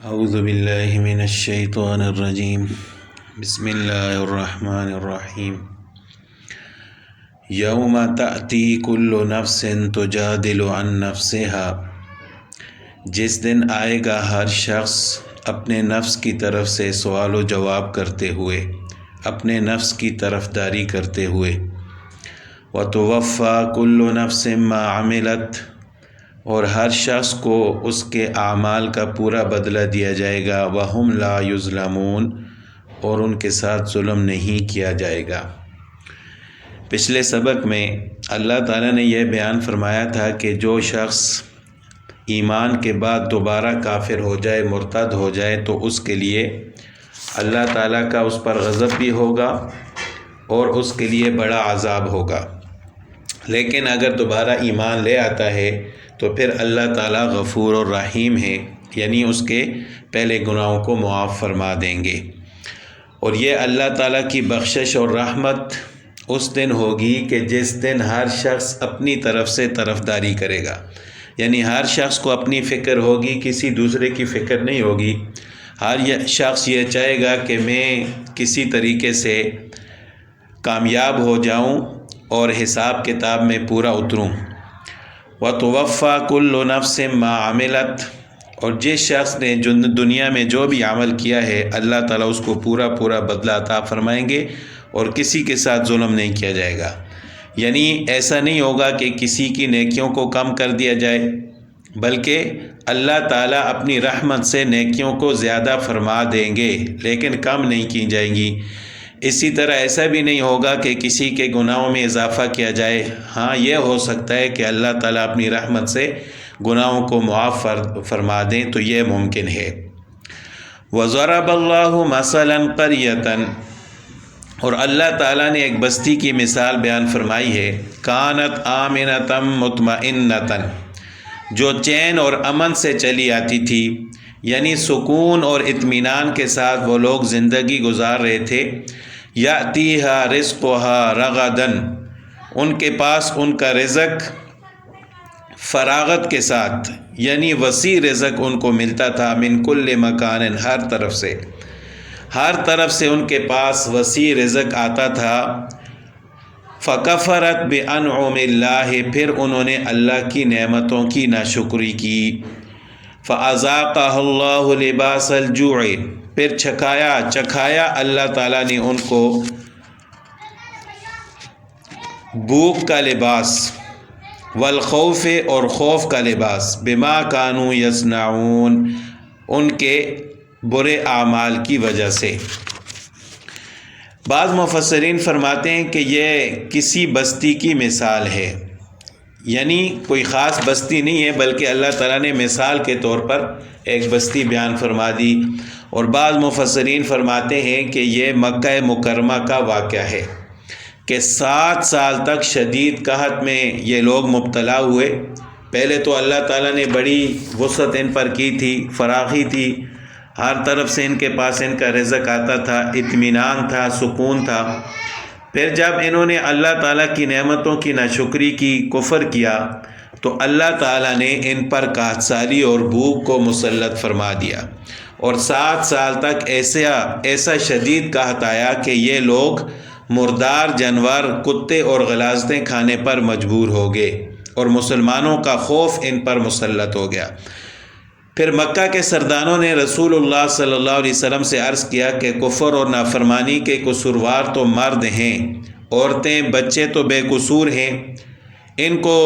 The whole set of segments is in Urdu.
اعوذ باللہ من الشیطان الرجیم بسم اللہ الرحمن الرحیم یوم تأتی کل نفس تجادل عن نفسها، جس دن آئے گا ہر شخص اپنے نفس کی طرف سے سوال و جواب کرتے ہوئے، اپنے نفس کی طرفداری کرتے ہوئے، وتوفی کل نفس ما عملت، اور ہر شخص کو اس کے اعمال کا پورا بدلہ دیا جائے گا، وَهُمْ لَا يُظْلَمُونَ، اور ان کے ساتھ ظلم نہیں کیا جائے گا۔ پچھلے سبق میں اللہ تعالیٰ نے یہ بیان فرمایا تھا کہ جو شخص ایمان کے بعد دوبارہ کافر ہو جائے، مرتد ہو جائے، تو اس کے لیے اللہ تعالیٰ کا اس پر غضب بھی ہوگا اور اس کے لیے بڑا عذاب ہوگا۔ لیکن اگر دوبارہ ایمان لے آتا ہے تو پھر اللہ تعالیٰ غفور اور رحیم ہے، یعنی اس کے پہلے گناہوں کو معاف فرما دیں گے۔ اور یہ اللہ تعالیٰ کی بخشش اور رحمت اس دن ہوگی کہ جس دن ہر شخص اپنی طرف سے طرفداری کرے گا، یعنی ہر شخص کو اپنی فکر ہوگی، کسی دوسرے کی فکر نہیں ہوگی۔ ہر شخص یہ چاہے گا کہ میں کسی طریقے سے کامیاب ہو جاؤں اور حساب کتاب میں پورا اتروں۔ وَتُوَفَّى كُلُّ نَفْسٍ مَا عَمِلَتْ، اور جس شخص نے دنیا میں جو بھی عمل کیا ہے اللہ تعالیٰ اس کو پورا بدلہ عطا فرمائیں گے اور کسی کے ساتھ ظلم نہیں کیا جائے گا۔ یعنی ایسا نہیں ہوگا کہ کسی کی نیکیوں کو کم کر دیا جائے، بلکہ اللہ تعالیٰ اپنی رحمت سے نیکیوں کو زیادہ فرما دیں گے لیکن کم نہیں کی جائیں گی۔ اسی طرح ایسا بھی نہیں ہوگا کہ کسی کے گناہوں میں اضافہ کیا جائے۔ ہاں، یہ ہو سکتا ہے کہ اللہ تعالیٰ اپنی رحمت سے گناہوں کو معاف فرما دیں، تو یہ ممکن ہے۔ وَضَرَبَ اللَّهُ مَثَلًا قَرْيَةً، اور اللہ تعالیٰ نے ایک بستی کی مثال بیان فرمائی ہے، كَانَتْ آمِنَةً مُطْمَئِنَّةً، جو چین اور امن سے چلی آتی تھی، یعنی سکون اور اطمینان کے ساتھ وہ لوگ زندگی گزار رہے تھے۔ یأتیہا رزقہا رغداً، ان کے پاس ان کا رزق فراغت کے ساتھ، یعنی وسیع رزق ان کو ملتا تھا، من کل مکان، ہر طرف سے ان کے پاس وسیع رزق آتا تھا۔ فکفرت بانعم اللہ، پھر انہوں نے اللہ کی نعمتوں کی ناشکری کی۔ فاذاقها اللہ لباس الجوع، پھر چکھایا اللہ تعالیٰ نے ان کو بھوک کا لباس، والخوف، اور خوف کا لباس، بما كانوا یصنعون، ان کے برے اعمال کی وجہ سے۔ بعض مفسرین فرماتے ہیں کہ یہ کسی بستی کی مثال ہے، یعنی کوئی خاص بستی نہیں ہے بلکہ اللہ تعالیٰ نے مثال کے طور پر ایک بستی بیان فرما دی۔ اور بعض مفسرین فرماتے ہیں کہ یہ مکہ مکرمہ کا واقعہ ہے کہ 7 سال تک شدید قحط میں یہ لوگ مبتلا ہوئے۔ پہلے تو اللہ تعالیٰ نے بڑی وسعت ان پر کی تھی، فراخی تھی، ہر طرف سے ان کے پاس ان کا رزق آتا تھا، اطمینان تھا، سکون تھا۔ پھر جب انہوں نے اللہ تعالیٰ کی نعمتوں کی ناشکری کی، کفر کیا، تو اللہ تعالیٰ نے ان پر قحط سالی اور بھوک کو مسلط فرما دیا، اور 7 سال تک ایسا شدید قحط آیا کہ یہ لوگ مردار جانور، کتے اور غلاظتیں کھانے پر مجبور ہو گئے، اور مسلمانوں کا خوف ان پر مسلط ہو گیا۔ پھر مکہ کے سرداروں نے رسول اللہ صلی اللہ علیہ وسلم سے عرض کیا کہ کفر اور نافرمانی کے قصوروار تو مرد ہیں، عورتیں، بچے تو بے قصور ہیں، ان کو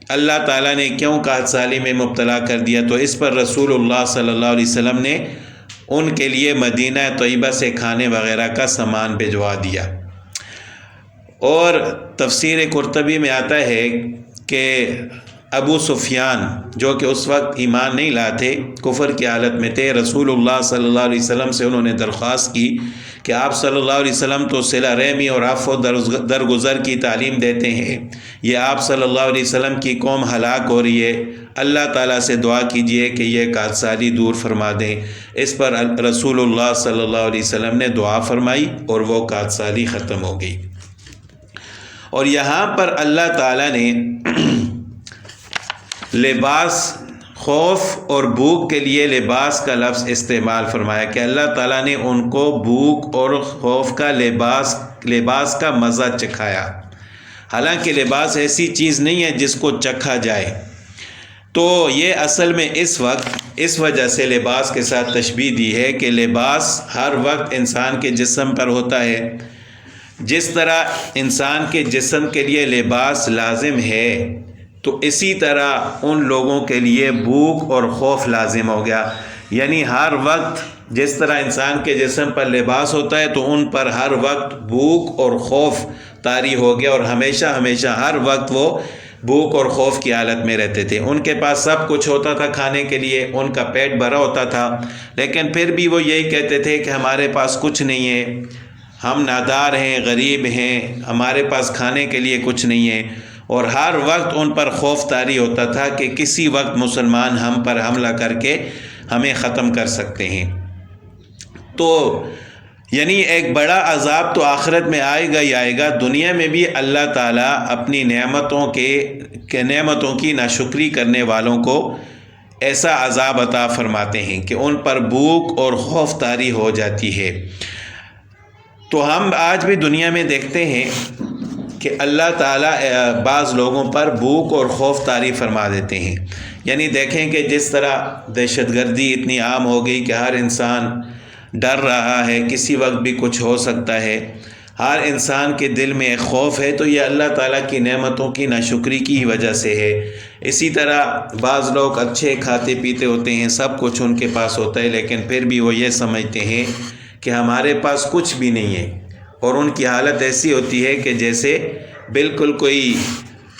اللہ تعالیٰ نے کیوں قحط سالی میں مبتلا کر دیا؟ تو اس پر رسول اللہ صلی اللہ علیہ وسلم نے ان کے لیے مدینہ طیبہ سے کھانے وغیرہ کا سامان بھجوا دیا۔ اور تفسیر قرطبی میں آتا ہے کہ ابو سفیان، جو کہ اس وقت ایمان نہیں لاتے، کفر کی حالت میں تھے، رسول اللہ صلی اللہ علیہ وسلم سے انہوں نے درخواست کی کہ آپ صلی اللہ علیہ وسلم تو صلہ رحمی اور عفو درگزر کی تعلیم دیتے ہیں، یہ آپ صلی اللہ علیہ وسلم کی قوم ہلاک ہو رہی ہے، اللہ تعالیٰ سے دعا کیجئے کہ یہ قحط سالی دور فرما دیں۔ اس پر رسول اللہ صلی اللہ علیہ وسلم نے دعا فرمائی اور وہ قحط سالی ختم ہو گئی۔ اور یہاں پر اللہ تعالیٰ نے لباس خوف اور بھوک کے لیے لباس کا لفظ استعمال فرمایا کہ اللہ تعالیٰ نے ان کو بھوک اور خوف کا لباس کا مزہ چکھایا۔ حالانکہ لباس ایسی چیز نہیں ہے جس کو چکھا جائے، تو یہ اصل میں اس وجہ سے لباس کے ساتھ تشبیہ دی ہے کہ لباس ہر وقت انسان کے جسم پر ہوتا ہے۔ جس طرح انسان کے جسم کے لیے لباس لازم ہے، تو اسی طرح ان لوگوں کے لیے بھوک اور خوف لازم ہو گیا۔ یعنی ہر وقت جس طرح انسان کے جسم پر لباس ہوتا ہے تو ان پر ہر وقت بھوک اور خوف طاری ہو گیا، اور ہمیشہ ہر وقت وہ بھوک اور خوف کی حالت میں رہتے تھے۔ ان کے پاس سب کچھ ہوتا تھا کھانے کے لیے، ان کا پیٹ بھرا ہوتا تھا، لیکن پھر بھی وہ یہی کہتے تھے کہ ہمارے پاس کچھ نہیں ہے، ہم نادار ہیں، غریب ہیں، ہمارے پاس کھانے کے لیے کچھ نہیں ہے۔ اور ہر وقت ان پر خوف طاری ہوتا تھا کہ کسی وقت مسلمان ہم پر حملہ کر کے ہمیں ختم کر سکتے ہیں۔ تو یعنی ایک بڑا عذاب تو آخرت میں آئے گا ہی آئے گا، دنیا میں بھی اللہ تعالیٰ اپنی نعمتوں کی ناشکری کرنے والوں کو ایسا عذاب عطا فرماتے ہیں کہ ان پر بھوک اور خوف طاری ہو جاتی ہے۔ تو ہم آج بھی دنیا میں دیکھتے ہیں کہ اللہ تعالیٰ بعض لوگوں پر بھوک اور خوف طاری فرما دیتے ہیں۔ یعنی دیکھیں کہ جس طرح دہشت گردی اتنی عام ہو گئی کہ ہر انسان ڈر رہا ہے، کسی وقت بھی کچھ ہو سکتا ہے، ہر انسان کے دل میں ایک خوف ہے، تو یہ اللہ تعالیٰ کی نعمتوں کی ناشکری کی وجہ سے ہے۔ اسی طرح بعض لوگ اچھے کھاتے پیتے ہوتے ہیں، سب کچھ ان کے پاس ہوتا ہے، لیکن پھر بھی وہ یہ سمجھتے ہیں کہ ہمارے پاس کچھ بھی نہیں ہے، اور ان کی حالت ایسی ہوتی ہے کہ جیسے بالکل کوئی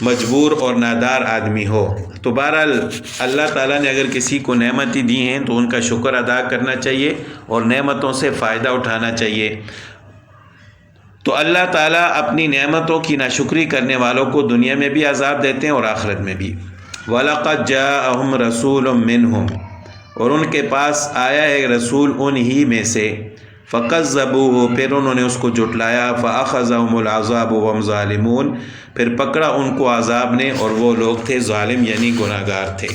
مجبور اور نادار آدمی ہو۔ تو بہرحال اللہ تعالیٰ نے اگر کسی کو نعمتیں دی ہیں تو ان کا شکر ادا کرنا چاہیے اور نعمتوں سے فائدہ اٹھانا چاہیے۔ تو اللہ تعالیٰ اپنی نعمتوں کی ناشکری کرنے والوں کو دنیا میں بھی عذاب دیتے ہیں اور آخرت میں بھی۔ وَلَقَدْ جَاءَهُمْ رَسُولٌ مِّنْهُمْ، اور ان کے پاس آیا ہے رسول انہی میں سے، فَكَذَّبُوهُ، پھر انہوں نے اس کو جھٹلایا، فَأَخَذَهُمُ الْعَذَابُ وَهُمْ ظَالِمُونَ، پھر پکڑا ان کو عذاب نے اور وہ لوگ تھے ظالم، یعنی گناہگار تھے۔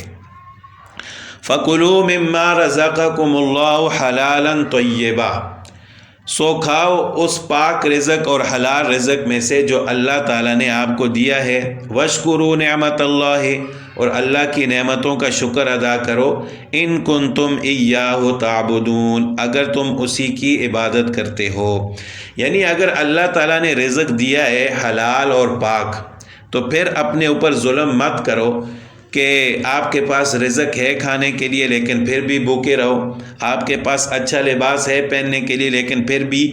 فَكُلُوا مِمَّا رَزَقَكُمُ اللَّهُ حَلَالًا طَيِّبًا، سو کھاؤ اس پاک رزق اور حلال رزق میں سے جو اللہ تعالیٰ نے آپ کو دیا ہے۔ وَاشْكُرُوا نِعْمَتَ اللَّهِ، اور اللہ کی نعمتوں کا شکر ادا کرو، ان کنتم ایاہ تعبدون، اگر تم اسی کی عبادت کرتے ہو۔ یعنی اگر اللہ تعالیٰ نے رزق دیا ہے حلال اور پاک، تو پھر اپنے اوپر ظلم مت کرو کہ آپ کے پاس رزق ہے کھانے کے لیے لیکن پھر بھی بھوکے رہو، آپ کے پاس اچھا لباس ہے پہننے کے لیے لیکن پھر بھی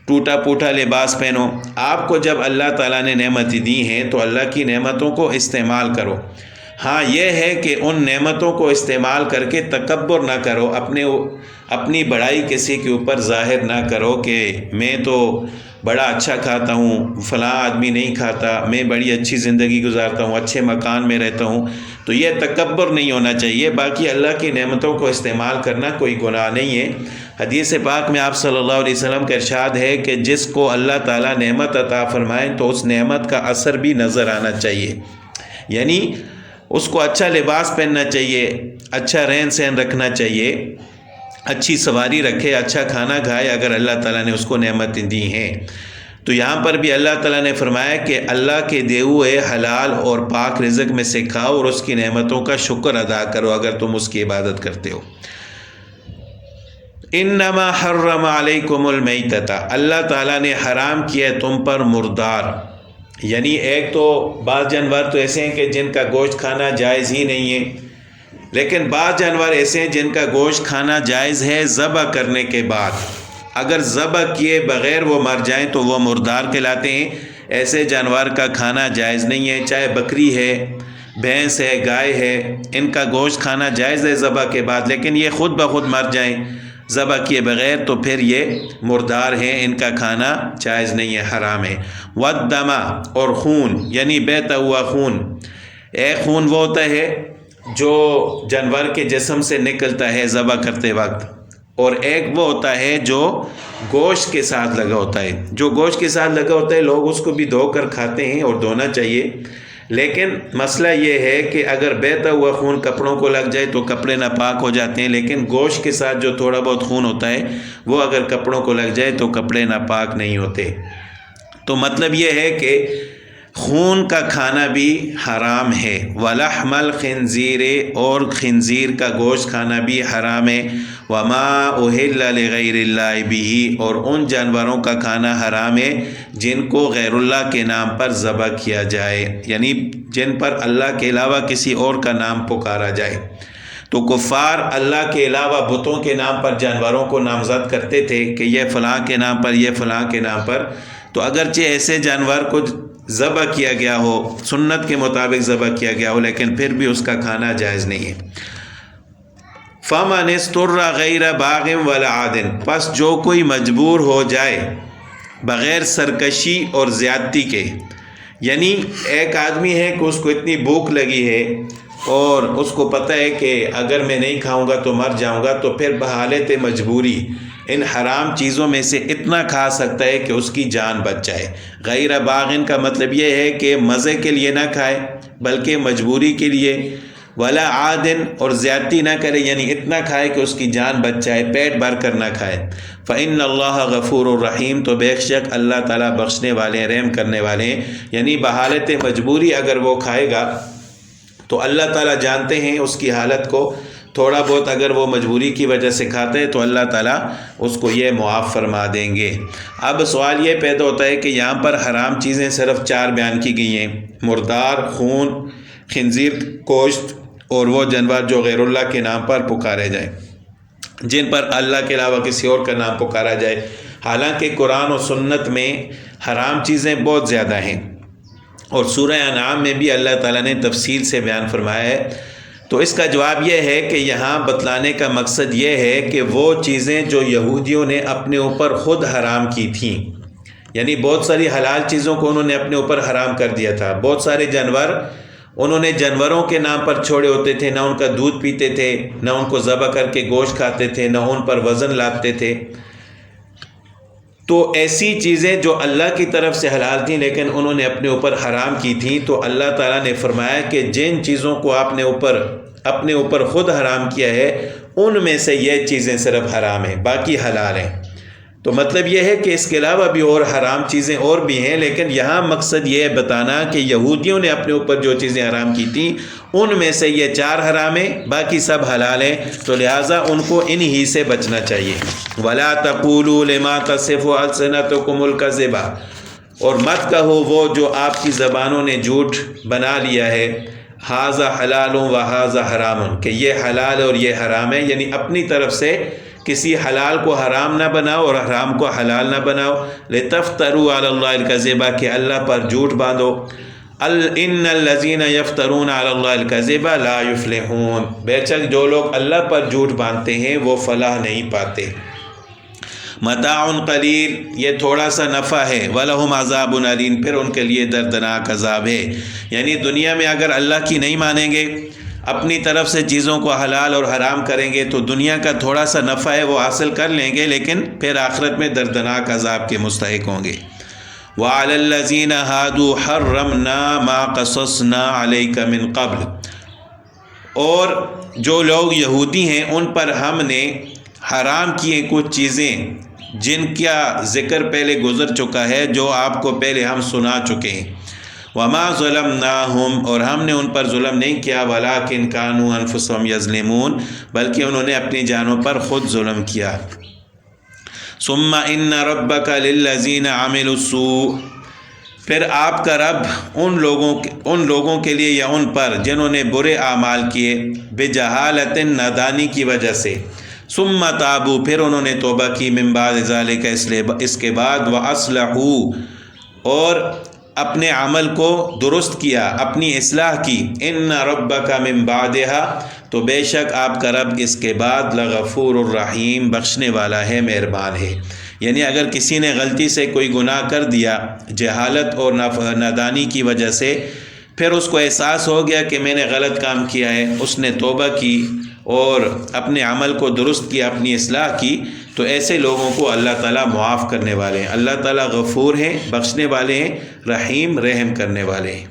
ٹوٹا پھوٹا لباس پہنو۔ آپ کو جب اللہ تعالیٰ نے نعمتیں دی ہیں تو اللہ کی نعمتوں کو استعمال کرو۔ ہاں یہ ہے کہ ان نعمتوں کو استعمال کر کے تکبر نہ کرو، اپنی بڑائی کسی کے اوپر ظاہر نہ کرو کہ میں تو بڑا اچھا کھاتا ہوں، فلاں آدمی نہیں کھاتا، میں بڑی اچھی زندگی گزارتا ہوں، اچھے مکان میں رہتا ہوں، تو یہ تکبر نہیں ہونا چاہیے۔ باقی اللہ کی نعمتوں کو استعمال کرنا کوئی گناہ نہیں ہے۔ حدیث پاک میں آپ صلی اللہ علیہ وسلم کا ارشاد ہے کہ جس کو اللہ تعالیٰ نعمت عطا فرمائے تو اس نعمت کا اثر بھی نظر آنا چاہیے، یعنی اس کو اچھا لباس پہننا چاہیے، اچھا رہن سہن رکھنا چاہیے، اچھی سواری رکھے، اچھا کھانا کھائے اگر اللہ تعالیٰ نے اس کو نعمتیں دی ہیں۔ تو یہاں پر بھی اللہ تعالیٰ نے فرمایا کہ اللہ کے دیے ہوئے حلال اور پاک رزق میں سے کھاؤ اور اس کی نعمتوں کا شکر ادا کرو اگر تم اس کی عبادت کرتے ہو۔ انما حرم علیکم المیتۃ، اللہ تعالیٰ نے حرام کیا ہے تم پر مردار، یعنی ایک تو بعض جانور تو ایسے ہیں کہ جن کا گوشت کھانا جائز ہی نہیں ہے، لیکن بعض جانور ایسے ہیں جن کا گوشت کھانا جائز ہے ذبح کرنے کے بعد، اگر ذبح کیے بغیر وہ مر جائیں تو وہ مردار کہلاتے ہیں۔ ایسے جانور کا کھانا جائز نہیں ہے، چاہے بکری ہے، بھینس ہے، گائے ہے، ان کا گوشت کھانا جائز ہے ذبح کے بعد، لیکن یہ خود بخود مر جائیں ذبح کیے بغیر تو پھر یہ مردار ہیں، ان کا کھانا جائز نہیں ہے، حرام ہے۔ والدم، اور خون، یعنی بہتا ہوا خون، ایک خون وہ ہوتا ہے جو جانور کے جسم سے نکلتا ہے ذبح کرتے وقت، اور ایک وہ ہوتا ہے جو گوشت کے ساتھ لگا ہوتا ہے۔ جو گوشت کے ساتھ لگا ہوتا ہے لوگ اس کو بھی دھو کر کھاتے ہیں اور دھونا چاہیے، لیکن مسئلہ یہ ہے کہ اگر بہتا ہوا خون کپڑوں کو لگ جائے تو کپڑے ناپاک ہو جاتے ہیں، لیکن گوشت کے ساتھ جو تھوڑا بہت خون ہوتا ہے وہ اگر کپڑوں کو لگ جائے تو کپڑے ناپاک نہیں ہوتے۔ تو مطلب یہ ہے کہ خون کا کھانا بھی حرام ہے۔ وَلَحْمَ الْخِنْزِيرِ اور خنزیر کا گوشت کھانا بھی حرام ہے۔ وَمَا أُهِلَّ لِغَيْرِ اللَّهِ بِهِ اور ان جانوروں کا کھانا حرام ہے جن کو غیر اللہ کے نام پر ذبح کیا جائے، یعنی جن پر اللہ کے علاوہ کسی اور کا نام پکارا جائے۔ تو کفار اللہ کے علاوہ بتوں کے نام پر جانوروں کو نامزد کرتے تھے کہ یہ فلاں کے نام پر، یہ فلاں کے نام پر۔ تو اگرچہ ایسے جانور کو ذبح کیا گیا ہو، سنت کے مطابق ذبح کیا گیا ہو، لیکن پھر بھی اس کا کھانا جائز نہیں ہے۔ فَمَنِ اسْتُرَّ غَيْرَ بَاغٍ وَلَا عَادٍ پس جو کوئی مجبور ہو جائے بغیر سرکشی اور زیادتی کے، یعنی ایک آدمی ہے کہ اس کو اتنی بھوک لگی ہے اور اس کو پتہ ہے کہ اگر میں نہیں کھاؤں گا تو مر جاؤں گا، تو پھر بحالت مجبوری ان حرام چیزوں میں سے اتنا کھا سکتا ہے کہ اس کی جان بچ جائے۔ غیر باغن کا مطلب یہ ہے کہ مزے کے لیے نہ کھائے بلکہ مجبوری کے لیے، ولا عادن اور زیادتی نہ کرے، یعنی اتنا کھائے کہ اس کی جان بچ جائے، پیٹ بھر کر نہ کھائے۔ فإن اللہ غفور الرحیم تو بے شک اللہ تعالیٰ بخشنے والے ہیں، رحم کرنے والے ہیں۔ یعنی بحالت مجبوری اگر وہ کھائے گا تو اللہ تعالیٰ جانتے ہیں اس کی حالت کو، تھوڑا بہت اگر وہ مجبوری کی وجہ سے کھاتے ہیں تو اللہ تعالیٰ اس کو یہ معاف فرما دیں گے۔ اب سوال یہ پیدا ہوتا ہے کہ یہاں پر حرام چیزیں صرف 4 بیان کی گئی ہیں، مردار، خون، خنزیر گوشت اور وہ جانور جو غیر اللہ کے نام پر پکارے جائیں، جن پر اللہ کے علاوہ کسی اور کا نام پکارا جائے۔ حالانکہ قرآن و سنت میں حرام چیزیں بہت زیادہ ہیں، اور سورہ انعام میں بھی اللہ تعالیٰ نے تفصیل سے بیان فرمایا ہے۔ تو اس کا جواب یہ ہے کہ یہاں بتلانے کا مقصد یہ ہے کہ وہ چیزیں جو یہودیوں نے اپنے اوپر خود حرام کی تھیں، یعنی بہت ساری حلال چیزوں کو انہوں نے اپنے اوپر حرام کر دیا تھا۔ بہت سارے جانور انہوں نے جانوروں کے نام پر چھوڑے ہوتے تھے، نہ ان کا دودھ پیتے تھے، نہ ان کو ذبح کر کے گوشت کھاتے تھے، نہ ان پر وزن لاتے تھے۔ تو ایسی چیزیں جو اللہ کی طرف سے حلال تھیں لیکن انہوں نے اپنے اوپر حرام کی تھیں، تو اللہ تعالیٰ نے فرمایا کہ جن چیزوں کو آپ نے اپنے اوپر خود حرام کیا ہے ان میں سے یہ چیزیں صرف حرام ہیں، باقی حلال ہیں۔ تو مطلب یہ ہے کہ اس کے علاوہ بھی اور حرام چیزیں اور بھی ہیں، لیکن یہاں مقصد یہ بتانا کہ یہودیوں نے اپنے اوپر جو چیزیں حرام کی تھیں ان میں سے یہ 4 حرام ہیں، باقی سب حلال ہیں، تو لہٰذا ان کو انہی سے بچنا چاہیے۔ وَلَا تَقُولُوا لِمَا تَصِفُ أَلْسِنَتُكُمُ الْكَذِبَ اور مت کہو وہ جو آپ کی زبانوں نے جھوٹ بنا لیا ہے، ھذا حلال و ھذا حرام کہ یہ حلال اور یہ حرام ہے، یعنی اپنی طرف سے کسی حلال کو حرام نہ بناؤ اور حرام کو حلال نہ بناؤ۔ لِتَفْتَرُوا عَلَى اللَّهِ الْكَذِبَ کہ اللہ پر جھوٹ باندھو۔ إِنَّ الَّذِينَ يَفْتَرُونَ عَلَى اللَّهِ الْكَذِبَ لَا يُفْلِحُونَ بے شک جو لوگ اللہ پر جھوٹ باندھتے ہیں وہ فلاح نہیں پاتے۔ متاع قلیل یہ تھوڑا سا نفع ہے، وَلَهُمْ عَذَابٌ أَلِيمٌ پھر ان کے لیے دردناک عذاب ہے۔ یعنی دنیا میں اگر اللہ کی نہیں مانیں گے، اپنی طرف سے چیزوں کو حلال اور حرام کریں گے تو دنیا کا تھوڑا سا نفع ہے وہ حاصل کر لیں گے، لیکن پھر آخرت میں دردناک عذاب کے مستحق ہوں گے۔ وَعَلَى الَّذِينَ هَادُوا حَرَّمْنَا مَا قَصَصْنَا عَلَيْكَ مِن قَبْلُ اور جو لوگ یہودی ہیں ان پر ہم نے حرام کیے کچھ چیزیں جن کا ذکر پہلے گزر چکا ہے، جو آپ کو پہلے ہم سنا چکے ہیں۔ وما ظلمناہم اور ہم نے ان پر ظلم نہیں کیا، ولکن کانوا انفسہم یظلمون بلکہ انہوں نے اپنی جانوں پر خود ظلم کیا۔ ثم ان ربک للذین عملوا السوء پھر آپ کا رب ان لوگوں کے لیے یا ان پر جنہوں نے برے اعمال کیے، بجہالت نادانی کی وجہ سے، ثم تابوا پھر انہوں نے توبہ کی، من بعد ذلک اس کے بعد، واصلحوا اور اپنے عمل کو درست کیا، اپنی اصلاح کی، ان ربک من بعدها تو بے شک آپ کا رب اس کے بعد لغفور الرحیم بخشنے والا ہے، مہربان ہے۔ یعنی اگر کسی نے غلطی سے کوئی گناہ کر دیا جہالت اور نادانی کی وجہ سے، پھر اس کو احساس ہو گیا کہ میں نے غلط کام کیا ہے، اس نے توبہ کی اور اپنے عمل کو درست کیا، اپنی اصلاح کی، تو ایسے لوگوں کو اللہ تعالیٰ معاف کرنے والے ہیں۔ اللہ تعالیٰ غفور ہیں، بخشنے والے ہیں، رحیم رحم کرنے والے ہیں۔